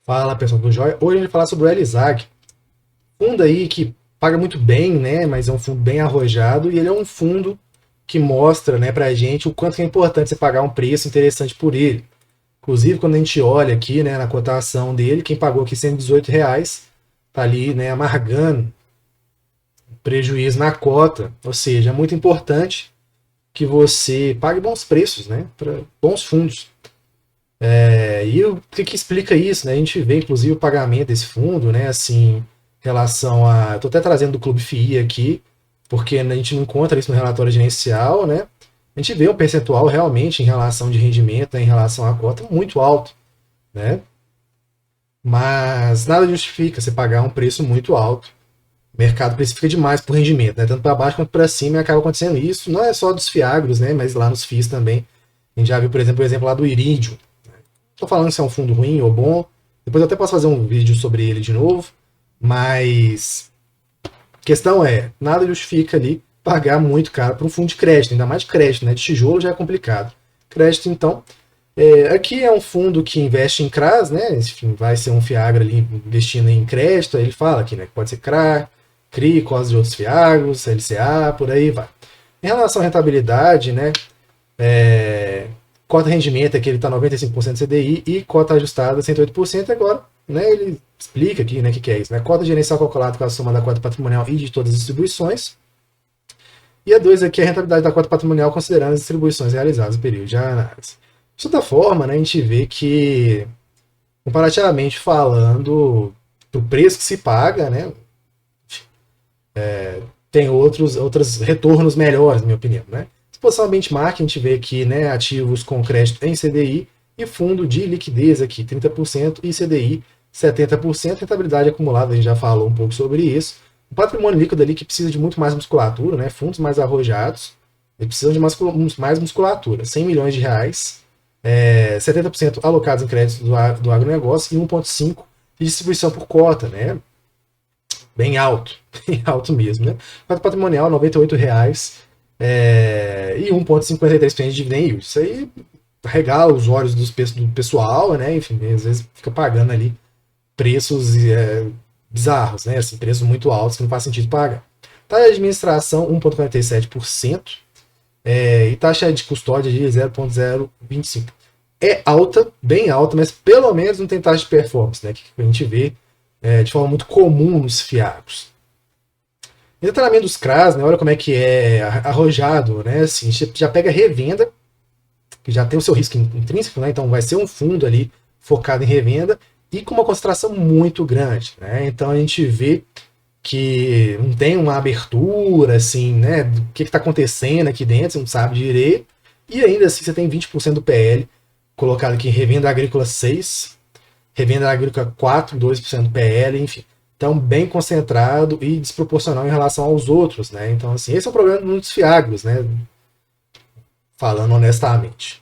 Fala pessoal do Joia. Hoje a gente vai falar sobre o Elisag. Fundo aí que paga muito bem, né? Mas é um fundo bem arrojado e ele é um fundo que mostra, né, pra gente o quanto que é importante você pagar um preço interessante por ele. Inclusive, quando a gente olha aqui, né, na cotação dele, quem pagou aqui R$ 118 tá ali, né, amargando prejuízo na cota. Ou seja, é muito importante que você pague bons preços, né, para bons fundos. E o que explica isso, né? A gente vê, inclusive, o pagamento desse fundo, né? Assim, em relação a. Estou até trazendo do Clube FII aqui, porque a gente não encontra isso no relatório gerencial, né? A gente vê um percentual realmente em relação de rendimento, né, em relação à cota, muito alto, né? Mas nada justifica você pagar um preço muito alto. O mercado precifica demais por rendimento, né? Tanto para baixo quanto para cima, e acaba acontecendo isso. Não é só dos fiagros, né? Mas lá nos FIIs também. A gente já viu, por exemplo, o exemplo lá do Iridium. Estou falando se é um fundo ruim ou bom. Depois eu até posso fazer um vídeo sobre ele de novo. Mas a questão é, nada justifica ali pagar muito caro para um fundo de crédito, ainda mais de crédito, né? De tijolo já é complicado. Crédito, então, aqui é um fundo que investe em CRAs, né? Enfim, vai ser um Fiagra ali investindo em crédito. Aí ele fala aqui, né? Que pode ser CRA, CRI, COS de outros Fiagros, LCA, por aí vai. Em relação à rentabilidade, né? É, cota de rendimento é que ele está 95% CDI e cota ajustada 108%. Agora, né, ele explica aqui, né, o que é isso, né? Cota gerencial calculada com a soma da cota patrimonial e de todas as distribuições. E a 2 aqui é a rentabilidade da cota patrimonial considerando as distribuições realizadas no período de análise. De toda forma, né, a gente vê que, comparativamente falando, do preço que se paga, né, tem outros retornos melhores, na minha opinião. Né? Exposição a benchmark, a gente vê aqui, né, ativos com crédito em CDI e fundo de liquidez aqui, 30% e CDI 70%. Rentabilidade acumulada, a gente já falou um pouco sobre isso. O patrimônio líquido ali que precisa de muito mais musculatura, né, fundos mais arrojados, eles precisam de mais musculatura. 100 milhões de reais, 70% alocados em créditos do agronegócio e 1,5% de distribuição por cota, né? Bem alto, bem alto mesmo, né? Cota patrimonial, R$ 98, e 1,53% de dividend yield. Isso aí regala os olhos do pessoal, né? Enfim, às vezes fica pagando ali preços bizarros, né? Assim, preços muito altos que não faz sentido pagar. Taxa de administração, 1,47%, e taxa de custódia de 0,025%. É alta, bem alta, mas pelo menos não tem taxa de performance, né? Que a gente vê de forma muito comum nos fiagros. E o tratamento dos CRAs, né, olha como é que é arrojado, né? Assim, a gente já pega revenda, que já tem o seu risco intrínseco, né? Então vai ser um fundo ali focado em revenda e com uma concentração muito grande, né? Então a gente vê que não tem uma abertura, assim, né? Do que está acontecendo aqui dentro, você não sabe direito. E ainda assim você tem 20% do PL colocado aqui em revenda agrícola 6, revenda agrícola 4, 2% PL, enfim. Então, bem concentrado e desproporcional em relação aos outros, né? Então, assim, esse é o problema de muitos fiagros, né? Falando honestamente.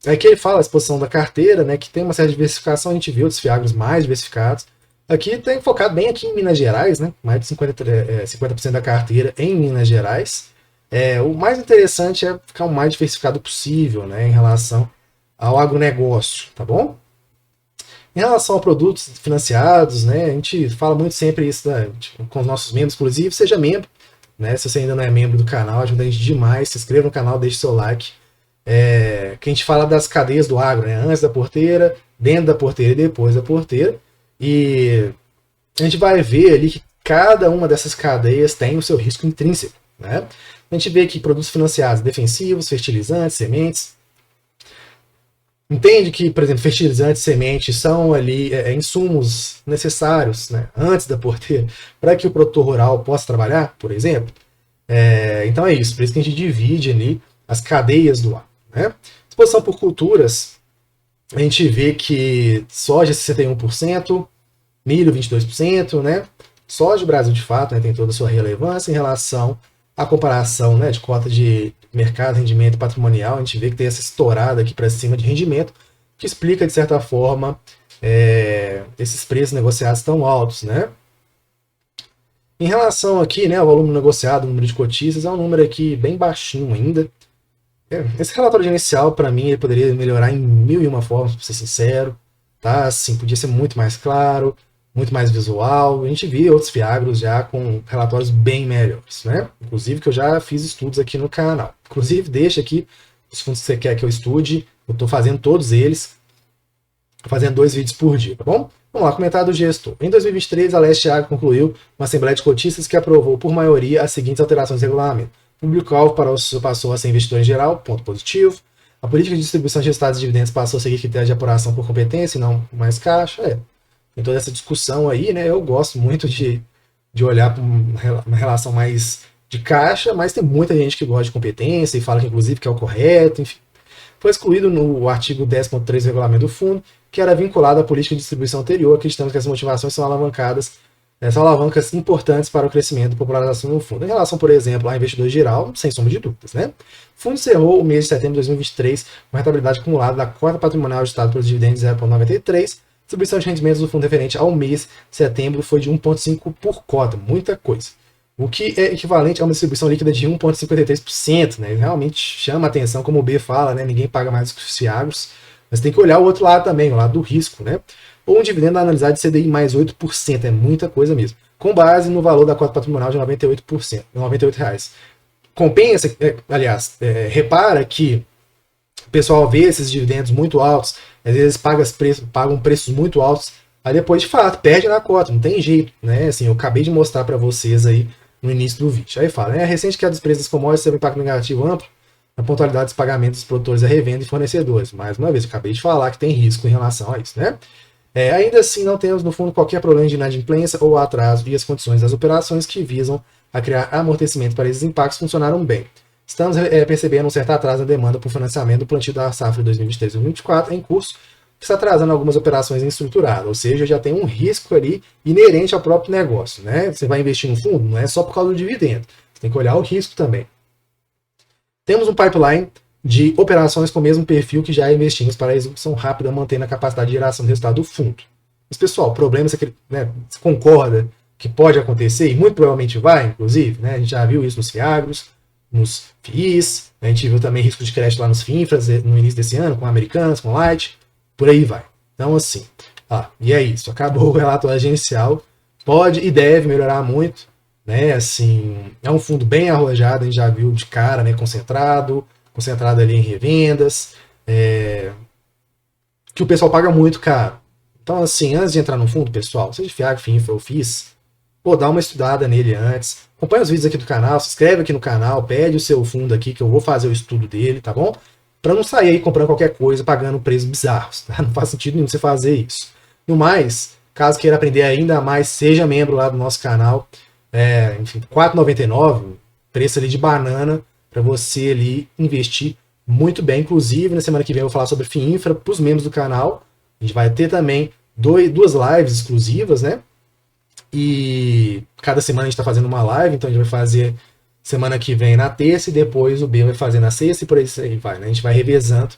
Aqui ele fala a exposição da carteira, né? Que tem uma certa diversificação, a gente viu os fiagros mais diversificados. Aqui tem focado bem aqui em Minas Gerais, né? Mais de 50% da carteira em Minas Gerais. O mais interessante é ficar o mais diversificado possível, né? Em relação ao agronegócio, tá bom? Em relação a produtos financiados, né, a gente fala muito sempre isso, né, com os nossos membros, inclusive, seja membro, né, se você ainda não é membro do canal, ajuda a gente demais, se inscreva no canal, deixe seu like, que a gente fala das cadeias do agro, né, antes da porteira, dentro da porteira e depois da porteira, e a gente vai ver ali que cada uma dessas cadeias tem o seu risco intrínseco, né, a gente vê aqui produtos financiados defensivos, fertilizantes, sementes. Entende que, por exemplo, fertilizantes, sementes são ali insumos necessários, né, antes da porteira para que o produtor rural possa trabalhar, por exemplo? Então é isso, por isso que a gente divide ali as cadeias do agro. Né? Exposição por culturas, a gente vê que soja 61%, milho 22%, né? Soja Brasil de fato, né, tem toda a sua relevância em relação à comparação, né, de cota de mercado, rendimento patrimonial. A gente vê que tem essa estourada aqui para cima de rendimento, que explica de certa forma esses preços negociados tão altos, né? Em relação aqui, né, ao volume negociado, o número de cotistas, é um número aqui bem baixinho ainda. Esse relatório inicial, para mim, ele poderia melhorar em mil e uma formas, para ser sincero. tá? Assim, podia ser muito mais claro, muito mais visual. A gente via outros Fiagros já com relatórios bem melhores, né? Inclusive que eu já fiz estudos aqui no canal. Inclusive, deixa aqui os fundos que você quer que eu estude. Eu estou fazendo todos eles, fazendo 2 vídeos por dia, tá bom? Vamos lá, comentário do gestor. Em 2023, a Leste Agro concluiu uma Assembleia de Cotistas que aprovou por maioria as seguintes alterações do regulamento. O público-alvo passou a ser investidor em geral, ponto positivo. A política de distribuição de resultados e dividendos passou a seguir critérios de apuração por competência e não mais caixa. Tem toda essa discussão aí, né? Eu gosto muito de olhar para uma relação mais de caixa, mas tem muita gente que gosta de competência e fala que, inclusive, que é o correto, enfim. Foi excluído no artigo 10.3 do regulamento do fundo, que era vinculado à política de distribuição anterior, acreditando que as motivações são alavancas importantes para o crescimento e popularização do fundo. Em relação, por exemplo, a investidor geral, sem sombra de dúvidas, né? O fundo encerrou o mês de setembro de 2023 com rentabilidade acumulada da cota patrimonial ajustada pelos dividendos de 0,93. Distribuição de rendimentos do fundo referente ao mês de setembro foi de 1,5 por cota, muita coisa. O que é equivalente a uma distribuição líquida de 1,53%, né? Realmente chama a atenção, como o B fala, né? Ninguém paga mais que os Fiagros, mas tem que olhar o outro lado também, o lado do risco, né? Ou um dividendo analisado de CDI mais 8%, é muita coisa mesmo, com base no valor da cota patrimonial de 98%, R$ 98. Compensa, repara que o pessoal vê esses dividendos muito altos, às vezes pagam preços muito altos, aí depois, de fato, perde na cota, não tem jeito, né? Assim, eu acabei de mostrar para vocês aí no início do vídeo. Aí fala, recente queda dos preços das commodities teve um impacto negativo amplo na pontualidade dos pagamentos dos produtores a revenda e fornecedores. Mais uma vez, eu acabei de falar que tem risco em relação a isso, né? Ainda assim, não temos, no fundo, qualquer problema de inadimplência ou atraso e as condições das operações que visam a criar amortecimento para esses impactos funcionaram bem. Estamos percebendo um certo atraso na demanda por financiamento do plantio da safra de 2023-2024 em curso, que está atrasando algumas operações estruturadas, ou seja, já tem um risco ali inerente ao próprio negócio, né? Você vai investir no fundo, não é só por causa do dividendo, você tem que olhar o risco também. Temos um pipeline de operações com o mesmo perfil que já investimos para a execução rápida, mantendo a capacidade de geração de resultado do fundo. Mas, pessoal, o problema é que você concorda que pode acontecer, e muito provavelmente vai, inclusive, né? A gente já viu isso nos Fiagros, nos FIIs, a gente viu também risco de crédito lá nos FINFRAs no início desse ano, com Americanas, com Light, por aí vai. Então, assim, e é isso, acabou o relatório agencial, pode e deve melhorar muito, né? Assim, é um fundo bem arrojado, a gente já viu de cara, né? Concentrado ali em revendas, que o pessoal paga muito caro. Então, assim, antes de entrar no fundo, pessoal, seja de FIAG, FINFRA ou FIIs, dá uma estudada nele antes, acompanha os vídeos aqui do canal, se inscreve aqui no canal, pede o seu fundo aqui que eu vou fazer o estudo dele, tá bom? Para não sair aí comprando qualquer coisa, pagando preços bizarros, tá? Não faz sentido nenhum você fazer isso. No mais, caso queira aprender ainda mais, seja membro lá do nosso canal, enfim, R$ 4,99, preço ali de banana, para você ali investir muito bem. Inclusive, na semana que vem eu vou falar sobre FIINFRA para os membros do canal. A gente vai ter também duas lives exclusivas, né? E cada semana a gente está fazendo uma live, então a gente vai fazer semana que vem na terça e depois o B vai fazer na sexta e por aí vai, né? A gente vai revezando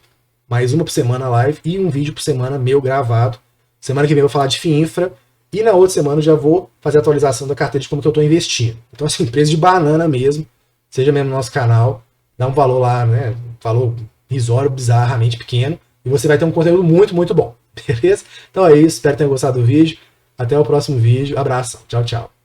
mais uma por semana live e um vídeo por semana meu gravado. Semana que vem eu vou falar de FIINFRA e na outra semana eu já vou fazer a atualização da carteira de como que eu estou investindo. Então, assim, preço de banana mesmo, seja mesmo no nosso canal, dá um valor lá, né? Valor risório, bizarramente pequeno, e você vai ter um conteúdo muito, muito bom. Beleza? Então é isso, espero que tenham gostado do vídeo. Até o próximo vídeo. Abraço. Tchau, tchau.